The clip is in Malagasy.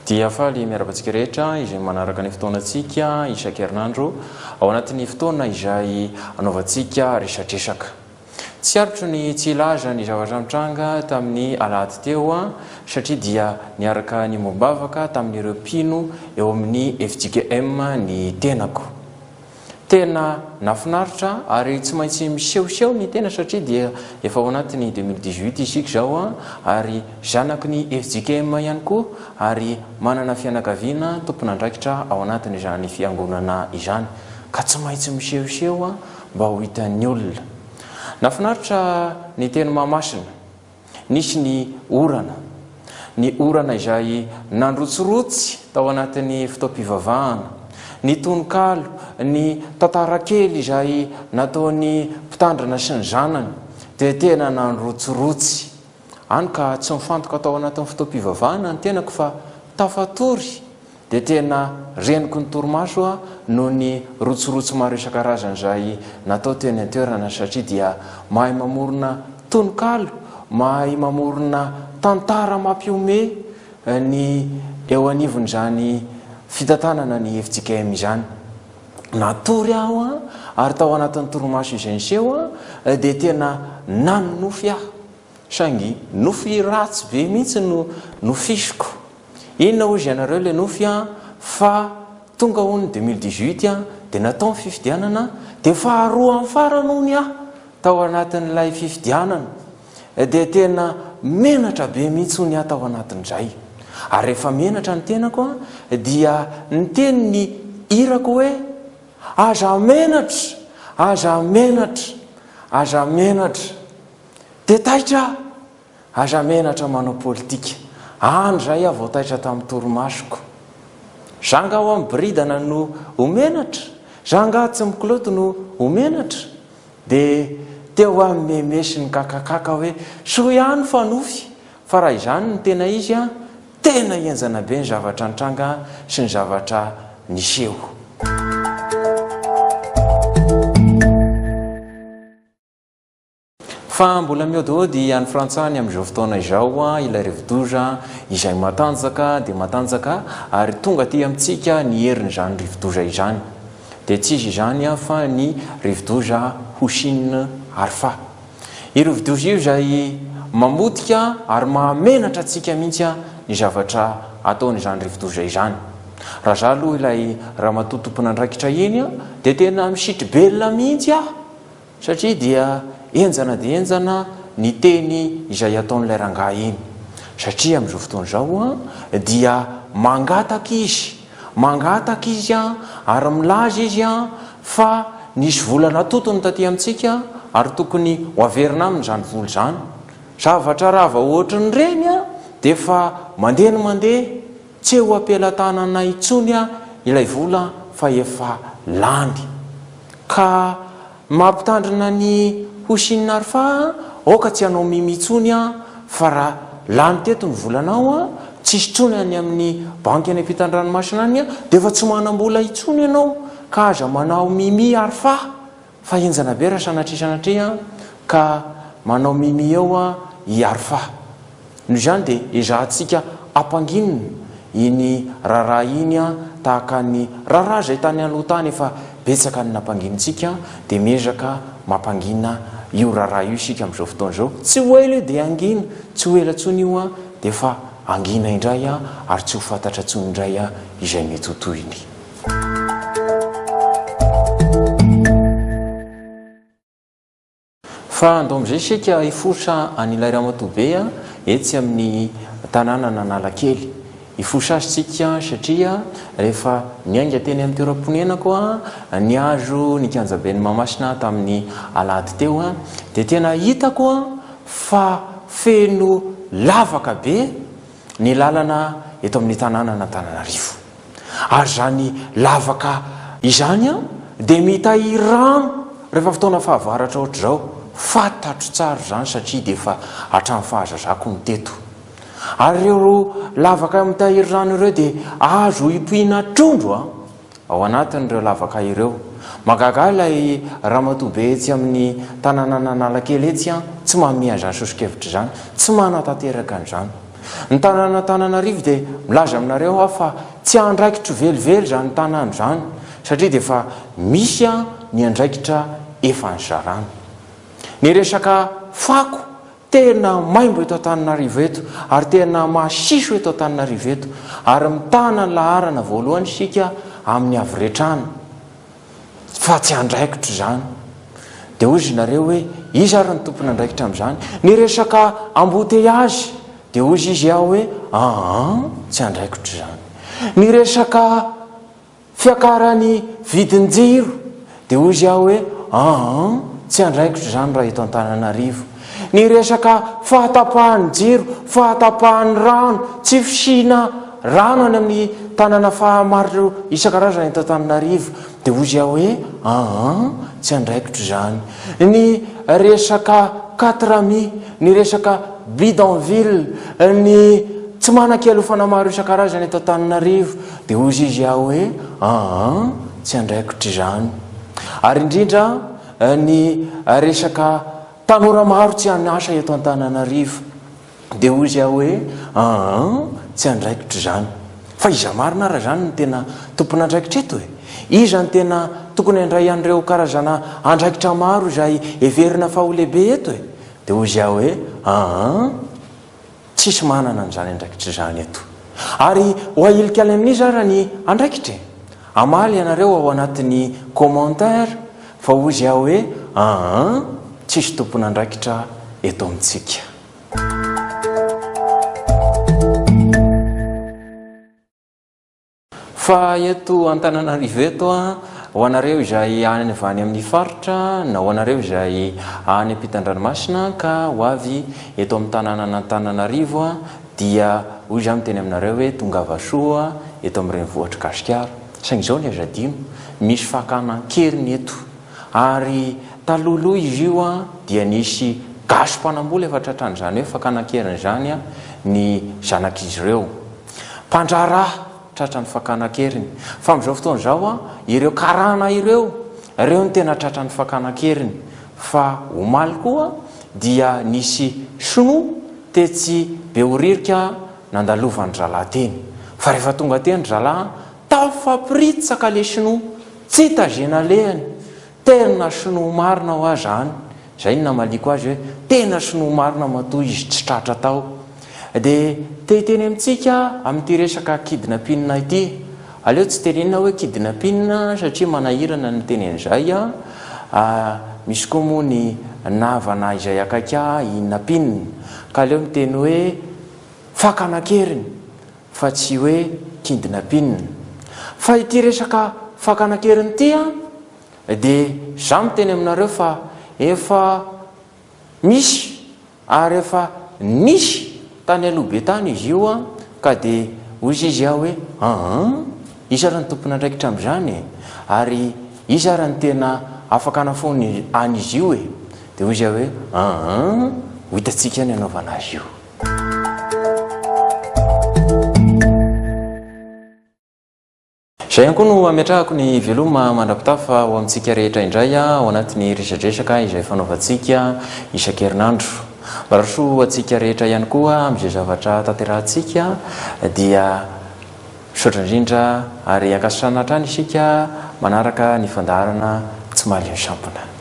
Dia faly miarabantsika rehetra izay manaraka ny fotoanantsika isan-kerinandro ao anatin'ny fotoana izay anaovantsika resatresaka. Tsy arotro ny tsy ilaza ny zavatra mitranga tamin'ny alahady teo satria dia niaraka ny mombavaka tamin'ireo mpino eo amin'ny FJKM ny tenako. Tena nafinaritra ary tsy maintsy misehoseho ny tena satria dia efa ao anatin'ny 2018 isika zao ary zanaky ny FJKM ihany koa ary manana fianakaviana tompon'andraikitra ao anatin'izany fiangonana izany ka tsy maintsy misehoseho mba ho hitan'ny olona. Nafinaritra ny teny Mahamasina, nisy ny orana izay nandrotsirotsy tao anatin'ny fotoam-pivavahana, ny tononkalo, ny tantarakely izay nataony mpitandrina sy ny zanany dia tena nandrotsirotsy. Any ka tsy mifantoka tao anatin'ny fotoam-pivavahana ny tenako fa tafatory dia tena reniko ny torimaso noho ny rotsirotsy maro isan-karazany izay natao teny an-toerana satria dia mahay mamorona tononkalo, mahay mamorona tantara mampiome ny eo anivon'izany fitantanana ny FJKM izany. Natory aho ary tao anatin'ny torimaso izay niseho dia tena nanonofy aho sangy nofy ratsy be mihitsy no nofisiko. Inona hozy ianareo le nofy fa tonga ho ny 2018 dia natao ny fifidianana dia faharoa amin'ny farany hony tao anatin'ilay fifidianana dia tena menatra be mihitsy hony tao anatin'izay. Ary rehefa menatra ny tenako dia ny teny ny irako hoe aza menatra, aza menatra, aza menatra dia taitra, aza menatra manao politika. Andray aho vao taitra tamin'ny torimasoko. Zanga ho amin'ny bridana no homenatra, zanga tsy mikiloto no homenatra dia teo amin'ny memesy ny kakakaka hoe so ihany fanofy fa raha izany ny tena izy tena hienjana be ny zavatra nitranga sy ny zavatra niseho. Fa mbola mihodihody any frantsany amin'izao fotoana izao ilay rivodoza izay matanjaka dia matanjaka ary tonga aty amintsika ny herin'izany rivodoza izany dia tsy izy izany fa ny rivodoza Hoshin Arfa. I rivodoza io izay mamotika ary mahamenatra antsika mihitsy ny zavatra ataon'izany rivodoza izany. Raha za aloha ilay ramatoa tompon'andraikitra iny dia tena misitry belona mihitsy satria dia enjana dia enjana ny teny izay ataon'ilay rangahy iny satria amin'izao fotoana izao dia mangataka izy ary milaza izy fa nisy volana totony taty amintsika ary tokony ho averina aminy izany vola izany. Zavatra rava ohatry ny reny dia fa mandeha ny mandeha tsy ho ampelantanana intsony ilay vola fa efa lany ka mampitandrina ny Hoshin Arfa oka tsy hanao mimitsony fa raha lany teto ny volanao tsisy tsony any amin'ny banky any ampitan-dranomasina any dia fa tsy manam-bola intsony ianao ka aza manao mimi Arfa fa enjana be raha sanatria ka manao mimi eo i Arfa. Noho izany dia ezahantsika ampanginina iny raharaha iny tahaka ny raharaha izay tany aloha tany efa betsaka ny nampanginintsika dia miezaka mampangina io raharaha io isika amin'izao fotoana izao. Tsy ho ela dia angina, tsy ho ela tsony io dia fa angina indray ary tsy ho fantatra tsony indray izay mety ho tohiny. Fa andao amin'izay isika hifosa an'ilay ramatoa be etsy amin'ny tanàna Analakely. Hifosa azy tsika satria rehefa niainga teny amin'ny toeram-ponenako niazo ny kianjaben'ny Mahamasina tamin'ny alahady teo dia tena hitako fa feno lavaka be ny lalana eto amin'ny tanàna Antananarivo. Ary zany lavaka izany dia mitahiry rano rehefa fotoana fahavaratra ohatr'izao. Fantatro tsara zany satria dia efa hatramin'ny fahazazako ny teto. Ary ireo lavaka mitahiry rano ireo dia azo hipoina trondro ao anatin'ireo lavaka ireo. Magaga ilay ramatoa be etsy amin'ny tanàna Analakely etsy tsy manome an'izany sosokevitra izany, tsy manatanteraka an'izany Ny tanàn'Antananarivo dia milaza aminareo aho fa tsy andraikitro velively zany tanàna zany satria dia fa misy ny andraikitra efa nizarana. Ny resaka fako tena maimbo eto Antananarivo eto ary tena masiso eto Antananarivo eto ary mitana ny laharana voalohany isika amin'ny avy-retrana fa tsy andraikitro zany. Dia hoy nareo hoe iza ary ny tompony andraikitra amin'izany. Ny resaka embouteillage dia hoy izy aho hoe tsy andraikitro zany. Ny resaka fiakaran'ny vidin-jiro dia hoy izy aho hoe tsy andraikitro zany raha eto Antananarivo. Ny resaka fahatapahan'ny jiro, fahatapahan'ny rano, tsy fisina rano any amin'ny tanàna maro isan-karazany eto Antananarivo dia hoy izy aho hoe tsy andraikitro zany. Ny resaka katrami, ny resaka bidonville, ny tsy manan-kialofana maro isan-karazany eto Antananarivo dia hoy izy aho hoe tsy andraikitro zany. Ary indrindra ny resaka tanora maro tsy anasa eto Antananarivo dia hoy izy aho hoe tsy andraikitro zany. Fa iza marina raha zany ny tena tompony andraikitra eto e? Iza ny tena tokony handray an'ireo karazana andraikitra maro izay heverina fa ho lehibe eto e? Dia hoy izy aho hoe tsisy manana n'izany andraikitra zany eto. Ary ho ahilikale amin'izy raha ny andraikitra e? Amaly ianareo ao anatin'ny commentaire fa hoy izy aho hoe tsisy tompony andraikitra eto amintsika. Fa eto Antananarivo eto ho anareo izay any avany amin'ny faritra na ho anareo izay any ampitan-dranomasina ka ho avy eto amin'ny tanànan'Antananarivo dia hoy izy miteny aminareo hoe tongava soa eto amin'ny renivohitra Gasikara. Saingy izao ny azadino misy fakanan-keriny eto ary talohaloha izy io dia nisy gasom-panambola efa tratran'izany hoe fakanan-keriny zany ny zanak'izy ireo mpandraraha tratra ny fakanan-keriny. Fa amin'izao fotoana izao ireo karana ireo ny tena tratra ny fakanan-keriny. Fa omaly koa dia nisy sinoa tetsy Behoririka nandalovan'ny zalahy teny. Fa rehefa tonga teny zalahy tafapiritsaka le sinoa tsy tazena lehany. Tena sinoa marina ho azy zany. Zay ny namaliko azy hoe tena sinoa marina matoa izy tsy tratra tao. Dia teny amintsika amin'ity resaka kidnapping ity. Aleo tsy tenenina hoe kidnapping satria manahirana ny tenen'izay misy koa moa ny navana izay akaika inapping ka aleo miteny hoe fakanan-keriny fa tsy hoe kidnapping. Fa ity resaka fakanan-keriny ity dia za miteny aminareo fa efa misy ary efa nisy tany alohabe tany izy io ka dia hoy izy aho hoe isa raha ny tompony andraikitra amin'izany ary isa raha ny tena afaka anafony any izy io e. Dia hoy izy aho hoe ho hitantsika ny anaovana azy io. Izay ihany koa no ametrahako ny veloma mandrapitafa ho amintsika rehetra indray ao anatin'ny resadresaka izay fanaovantsika isan-kerinandro. Maraso atsika rehetra ihany koa amin'izay zavatra tanterahantsika dia misaotra indrindra ary ankasitrana hatrany isika manaraka ny fandaharana tsy mahaleo sampona.